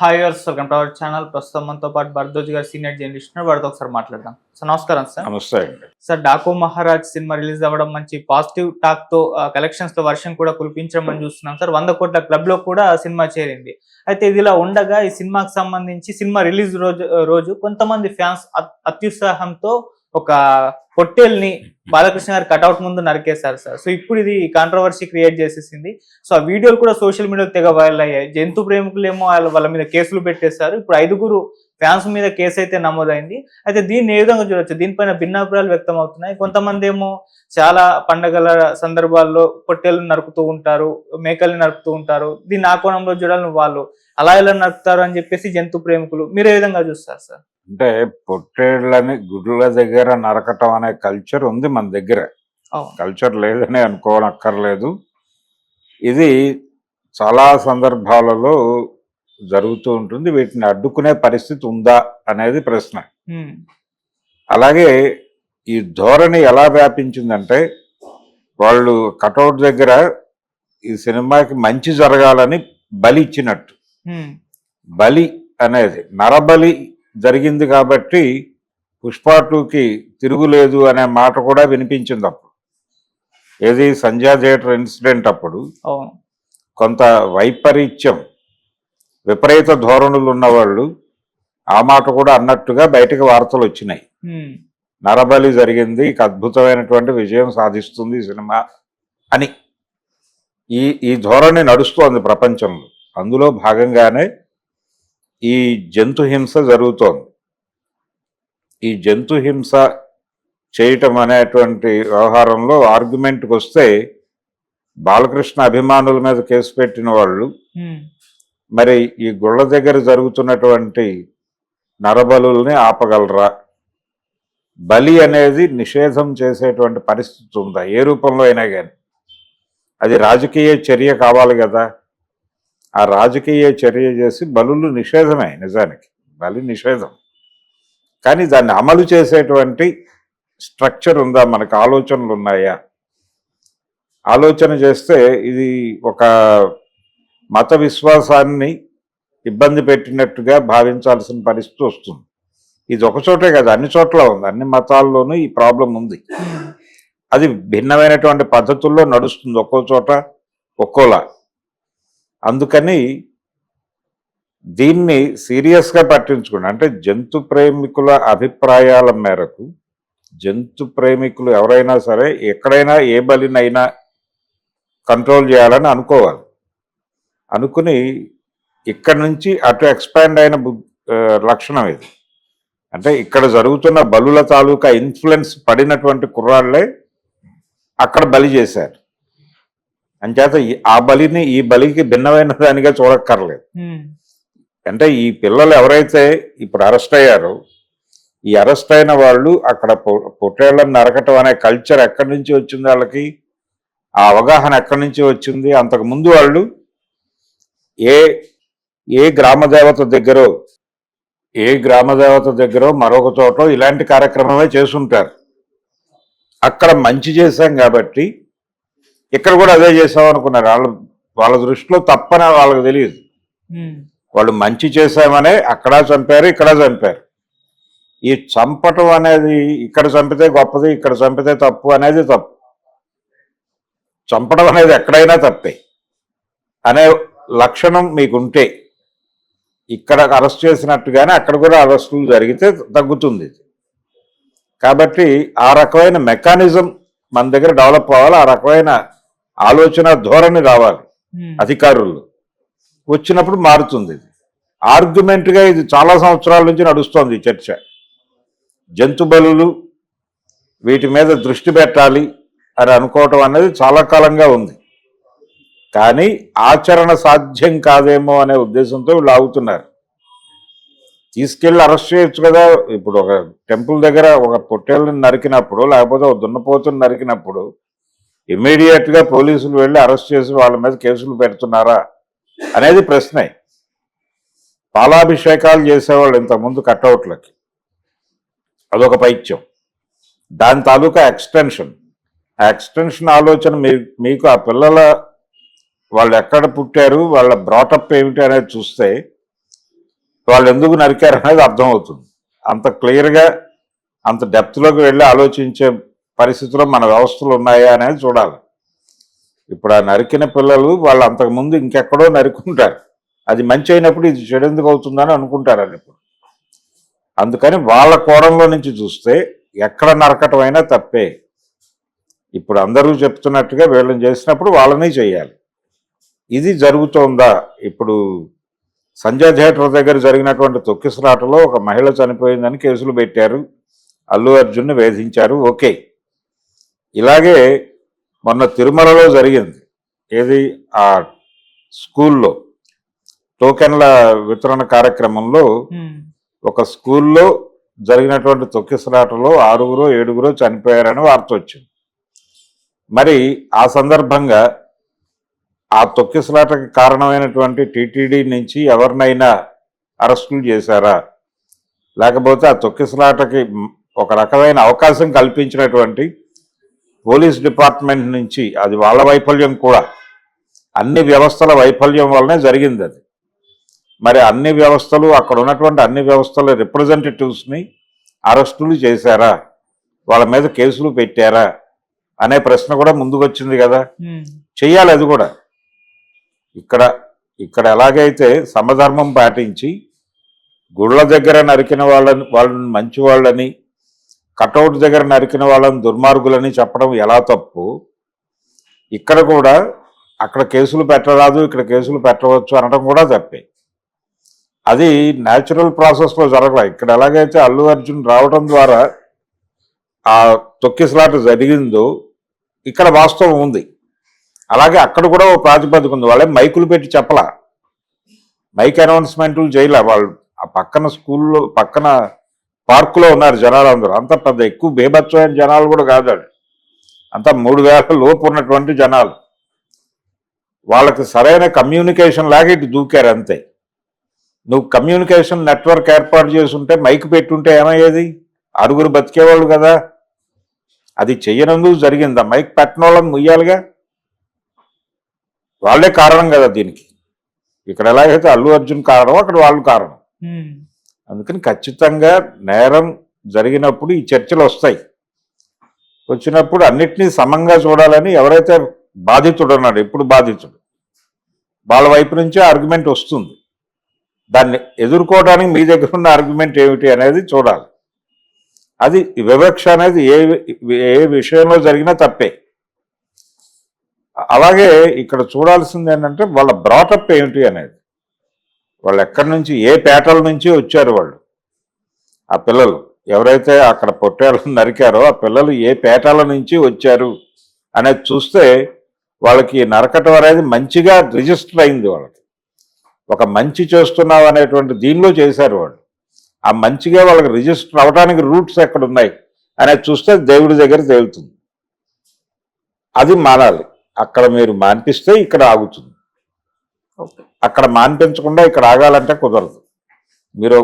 Hi viewers welcome to our channel. ప్రస్తుతం మనతో పాటు భరద్వాజ్ గారు సీనియర్ జర్నలిస్ట్ వాడితో ఒకసారి మాట్లాడదాం. సార్ నమస్కారం సార్. నమస్తే అండి. Sir Daaku Maharaj cinema release అవ్వడం మంచి పాజిటివ్ టాక్ తో కలెక్షన్స్ లో వర్షం కూడా కురిపించడం చూస్తున్నాం సార్. 100 కోట్ల క్లబ్ లో కూడా సినిమా చేరింది. అయితే ఇదిలా ఉండగా ఈ సినిమాకి సంబంధించి సినిమా రిలీజ్ రోజు కొంతమంది ఫ్యాన్స్ అత్యుత్సాహంతో ఒక పొట్టేల్ని బాలకృష్ణ గారి కటౌట్ ముందు నరికేశారు సార్. సో ఇప్పుడు ఇది కాంట్రవర్సీ క్రియేట్ చేసేసింది. సో ఆ వీడియోలు కూడా సోషల్ మీడియాలో తెగ వైరల్ అయ్యాయి. జంతు ప్రేమికులేమో వాళ్ళ మీద కేసులు పెట్టేశారు. ఇప్పుడు 5 ఫ్యాన్స్ మీద కేసు అయితే నమోదైంది. అయితే దీన్ని ఏ విధంగా చూడొచ్చు? దీనిపైన భిన్నాభిప్రాయాలు వ్యక్తం అవుతున్నాయి. కొంతమంది ఏమో చాలా పండగల సందర్భాల్లో పొట్టేళ్ళని నరుకుతూ ఉంటారు, మేకల్ని నరుకుతూ ఉంటారు. దీన్ని ఆ కోణంలో చూడాలని వాళ్ళు అలా ఎలా నరుకుతారు అని చెప్పేసి జంతు ప్రేమికులు. మీరు ఏ విధంగా చూస్తారు సార్? అంటే పొట్టేళ్ళని గుడ్ల దగ్గర నరకటం అనే కల్చర్ ఉంది మన దగ్గర. కల్చర్ లేదని అనుకోనక్కర్లేదు. ఇది చాలా సందర్భాలలో జరుగుతూ ఉంటుంది. వీటిని అడ్డుకునే పరిస్థితి ఉందా అనేది ప్రశ్న. అలాగే ఈ ధోరణి ఎలా వ్యాపించిందంటే, వాళ్ళు కటౌట్ దగ్గర ఈ సినిమాకి మంచి జరగాలని బలి ఇచ్చినట్టు. బలి అనేది నరబలి జరిగింది కాబట్టి పుష్ప 2కి తిరుగులేదు అనే మాట కూడా వినిపించింది అప్పుడు. ఏది సంజయ్ థియేటర్ ఇన్సిడెంట్ అప్పుడు కొంత వైపరీత్యం, విపరీత ధోరణులు ఉన్నవాళ్ళు ఆ మాట కూడా అన్నట్టుగా బయటకు వార్తలు వచ్చినాయి. నరబలి జరిగింది, అద్భుతమైనటువంటి విజయం సాధిస్తుంది సినిమా అని ఈ ధోరణి నడుస్తోంది ప్రపంచంలో. అందులో భాగంగానే ఈ జంతు హింస జరుగుతోంది. ఈ జంతు హింస చేయటం అనేటువంటి వ్యవహారంలో ఆర్గ్యుమెంట్కి వస్తే, బాలకృష్ణ అభిమానుల మీద కేసు పెట్టిన వాళ్ళు మరి ఈ గుళ్ళ దగ్గర జరుగుతున్నటువంటి నరబలుల్ని ఆపగలరా? బలి అనేది నిషేధం చేసేటువంటి పరిస్థితి ఉందా ఏ రూపంలో అయినా కానీ? అది రాజకీయ చర్య కావాలి కదా. ఆ రాజకీయ చర్య చేసి బలులు నిషేధమే, నిజానికి బలి నిషేధం. కానీ దాన్ని అమలు చేసేటువంటి స్ట్రక్చర్ ఉందా? మనకు ఆలోచనలు ఉన్నాయా? ఆలోచన చేస్తే ఇది ఒక మత విశ్వాసాన్ని ఇబ్బంది పెట్టినట్టుగా భావించాల్సిన పరిస్థితి వస్తుంది. ఇది ఒక చోటే కదా, అన్ని చోట్ల ఉంది. అన్ని మతాల్లోనూ ఈ ప్రాబ్లం ఉంది. అది భిన్నమైనటువంటి పద్ధతుల్లో నడుస్తుంది, ఒక్కో చోట ఒక్కోలా. అందుకని దీన్ని సీరియస్గా పట్టించుకోండి. అంటే జంతు ప్రేమికుల అభిప్రాయాల మేరకు, జంతు ప్రేమికులు ఎవరైనా సరే ఎక్కడైనా ఏ బలినైనా కంట్రోల్ చేయాలని అనుకోవాలి. అనుకుని ఇక్కడి నుంచి అటు ఎక్స్పాండ్ అయిన లక్షణం ఇది. అంటే ఇక్కడ జరుగుతున్న బలుల తాలూకా ఇన్ఫ్లుయెన్స్ పడినటువంటి కుర్రాళ్లే అక్కడ బలి చేశారు. అంచేత ఆ బలిని ఈ బలికి భిన్నమైన దానిగా చూడక్కర్లేదు. అంటే ఈ పిల్లలు ఎవరైతే ఇప్పుడు అరెస్ట్ అయ్యారో, ఈ అరెస్ట్ అయిన వాళ్ళు అక్కడ పొట్టేళ్లను నరకటం అనే కల్చర్ ఎక్కడి నుంచి వచ్చింది, వాళ్ళకి ఆ అవగాహన ఎక్కడి నుంచి వచ్చింది? అంతకుముందు వాళ్ళు ఏ గ్రామదేవత దగ్గర మరొక చోట ఇలాంటి కార్యక్రమమే చేసుంటారు. అక్కడ మంచి చేశాం కాబట్టి ఇక్కడ కూడా అదే చేసాం అనుకున్నారు. వాళ్ళ దృష్టిలో తప్పని వాళ్ళకి తెలియదు. వాళ్ళు మంచి చేశామనే అక్కడ చంపారు, ఇక్కడ చంపారు. ఈ చంపటం అనేది ఇక్కడ చంపితే గొప్పది, ఇక్కడ చంపితే తప్పు అనేది తప్పు. చంపడం అనేది ఎక్కడైనా తప్పే అనే లక్షణం మీకుంటే, ఇక్కడ అరెస్ట్ చేసినట్టుగానే అక్కడ కూడా అరెస్టులు జరిగితే తగ్గుతుంది. కాబట్టి ఆ రకమైన మెకానిజం మన దగ్గర డెవలప్ అవ్వాలి. ఆ రకమైన ఆలోచన ధోరణి రావాలి అధికారులు. వచ్చినప్పుడు మారుతుంది. ఆర్గ్యుమెంట్గా ఇది చాలా సంవత్సరాల నుంచి నడుస్తోంది ఈ చర్చ. జంతు బలులు, వీటి మీద దృష్టి పెట్టాలి అని అనుకోవటం అనేది చాలా కాలంగా ఉంది. కానీ ఆచరణ సాధ్యం కాదేమో అనే ఉద్దేశంతో వీళ్ళు ఆగుతున్నారు. తీసుకెళ్ళి అరెస్ట్ చేయొచ్చు కదా. ఇప్పుడు ఒక టెంపుల్ దగ్గర ఒక పొట్టేళ్ళని నరికినప్పుడు, లేకపోతే ఒక దున్నపోతుని నరికినప్పుడు ఇమ్మీడియట్గా పోలీసులు వెళ్ళి అరెస్ట్ చేసి వాళ్ళ మీద కేసులు పెడుతున్నారా అనేది ప్రశ్నే. పాలాభిషేకాలు చేసేవాళ్ళు ఇంతకుముందు కట్అవుట్లకి, అదొక పైత్యం. దాని తాలూకా ఎక్స్టెన్షన్, ఆ ఎక్స్టెన్షన్ ఆలోచన మీకు ఆ పిల్లల వాళ్ళు ఎక్కడ పుట్టారు, వాళ్ళ బ్రాటప్ ఏమిటి అనేది చూస్తే వాళ్ళు ఎందుకు నరికారు అనేది అర్థమవుతుంది. అంత క్లియర్గా అంత డెప్త్లోకి వెళ్ళి ఆలోచించే పరిస్థితిలో మన వ్యవస్థలు ఉన్నాయా అనేది చూడాలి. ఇప్పుడు ఆ నరికిన పిల్లలు వాళ్ళు అంతకుముందు ఇంకెక్కడో నరుకుంటారు, అది మంచి అయినప్పుడు ఇది చెడు ఎందుకు అవుతుందని అనుకుంటారని. ఇప్పుడు అందుకని వాళ్ళ కోణంలో నుంచి చూస్తే ఎక్కడ నరకటం అయినా తప్పే. ఇప్పుడు అందరూ చెప్తున్నట్టుగా వీళ్ళని చేసినప్పుడు వాళ్ళని చేయాలి. ఇది జరుగుతోందా? ఇప్పుడు సంజయ్ థియేటర్ దగ్గర జరిగినటువంటి తొక్కిసలాటలో ఒక మహిళ చనిపోయిందని కేసులు పెట్టారు, అల్లు అర్జున్ని వేధించారు, ఓకే. ఇలాగే మొన్న తిరుమలలో జరిగింది, ఏది ఆ స్కూల్లో టోకెన్ల వితరణ కార్యక్రమంలో ఒక స్కూల్లో జరిగినటువంటి తొక్కిసలాటలో 6గురో 7గురో చనిపోయారని వార్త వచ్చింది. మరి ఆ సందర్భంగా ఆ తొక్కిసలాటకి కారణమైనటువంటి టీటీడీ నుంచి ఎవరినైనా అరెస్టులు చేశారా, లేకపోతే ఆ తొక్కిసలాటకి ఒక రకమైన అవకాశం కల్పించినటువంటి పోలీస్ డిపార్ట్మెంట్ నుంచి, అది వాళ్ళ వైఫల్యం కూడా, అన్ని వ్యవస్థల వైఫల్యం వల్లనే జరిగింది అది. మరి అన్ని వ్యవస్థలు, అక్కడ ఉన్నటువంటి అన్ని వ్యవస్థల రిప్రజెంటేటివ్స్ని అరెస్టులు చేశారా, వాళ్ళ మీద కేసులు పెట్టారా అనే ప్రశ్న కూడా ముందుకు వచ్చింది కదా. చెయ్యాలి అది కూడా. ఇక్కడ ఎలాగైతే సమధర్మం పాటించి గుళ్ళ దగ్గర నరికిన వాళ్ళని మంచి వాళ్ళని, కటౌట్ దగ్గర నరికిన వాళ్ళని దుర్మార్గులని చెప్పడం ఎలా తప్పు, ఇక్కడ కూడా అక్కడ కేసులు పెట్టరాదు ఇక్కడ కేసులు పెట్టవచ్చు అనడం కూడా తప్పే. అది న్యాచురల్ ప్రాసెస్లో జరగలే. ఇక్కడ ఎలాగైతే అల్లు అర్జున్ రావడం ద్వారా ఆ తొక్కిసలాట జరిగిందో ఇక్కడ వాస్తవం ఉంది. అలాగే అక్కడ కూడా ఓ ప్రాతిపదిక ఉంది. వాళ్ళే మైకులు పెట్టి చెప్పలా, మైక్ అనౌన్స్మెంట్లు చేయలే. వాళ్ళు ఆ పక్కన స్కూల్లో పక్కన పార్కులో ఉన్నారు జనాలు అందరూ. అంత పెద్ద ఎక్కువ బేభత్సమైన జనాలు కూడా కాదు, అంతా 3000 లోపు ఉన్నటువంటి జనాలు. వాళ్ళకి సరైన కమ్యూనికేషన్ లాగా ఇటు దూకారు అంతే. నువ్వు కమ్యూనికేషన్ నెట్వర్క్ ఏర్పాటు చేసుంటే, మైక్ పెట్టుంటే ఏమయ్యేది? 6గురు బతికేవాళ్ళు కదా. అది చెయ్యనందుకు జరిగిందా? మైక్ పెట్టిన వాళ్ళని ముయ్యాలిగా, వాళ్ళే కారణం కదా దీనికి. ఇక్కడ ఎలాగైతే అల్లు అర్జున్ కారణం, అక్కడ వాళ్ళు కారణం. అందుకని ఖచ్చితంగా నేరం జరిగినప్పుడు ఈ చర్చలు వస్తాయి. వచ్చినప్పుడు అన్నిటినీ సమంగా చూడాలని, ఎవరైతే బాధితుడు ఉన్నాడు, ఇప్పుడు బాధితుడు, వాళ్ళ వైపు నుంచే ఆర్గ్యుమెంట్ వస్తుంది. దాన్ని ఎదుర్కోవడానికి మీ దగ్గర ఉన్న ఆర్గ్యుమెంట్ ఏమిటి అనేది చూడాలి. అది వివక్ష అనేది ఏ విషయంలో జరిగినా తప్పే. అలాగే ఇక్కడ చూడాల్సింది ఏంటంటే వాళ్ళ బ్రాటప్ ఏమిటి అనేది. వాళ్ళు ఎక్కడి నుంచి, ఏ పేటల నుంచి వచ్చారు వాళ్ళు, ఆ పిల్లలు ఎవరైతే అక్కడ పొట్టేళ్ళను నరికారో ఆ పిల్లలు ఏ పేటల నుంచి వచ్చారు అనేది చూస్తే వాళ్ళకి నరకటం అనేది మంచిగా రిజిస్టర్ అయింది. వాళ్ళకి ఒక మంచి చేస్తున్నావు అనేటువంటి దీనిలో చేశారు వాళ్ళు. ఆ మంచిగా వాళ్ళకి రిజిస్టర్ అవడానికి రూట్స్ ఎక్కడ ఉన్నాయి అనేది చూస్తే దేవుడి దగ్గర తేలుతుంది. అది మానాలి. అక్కడ మీరు మాన్పిస్తే ఇక్కడ ఆగుతుంది, అక్కడ మాన్పించకుండా ఇక్కడ ఆగాలంటే కుదరదు. మీరు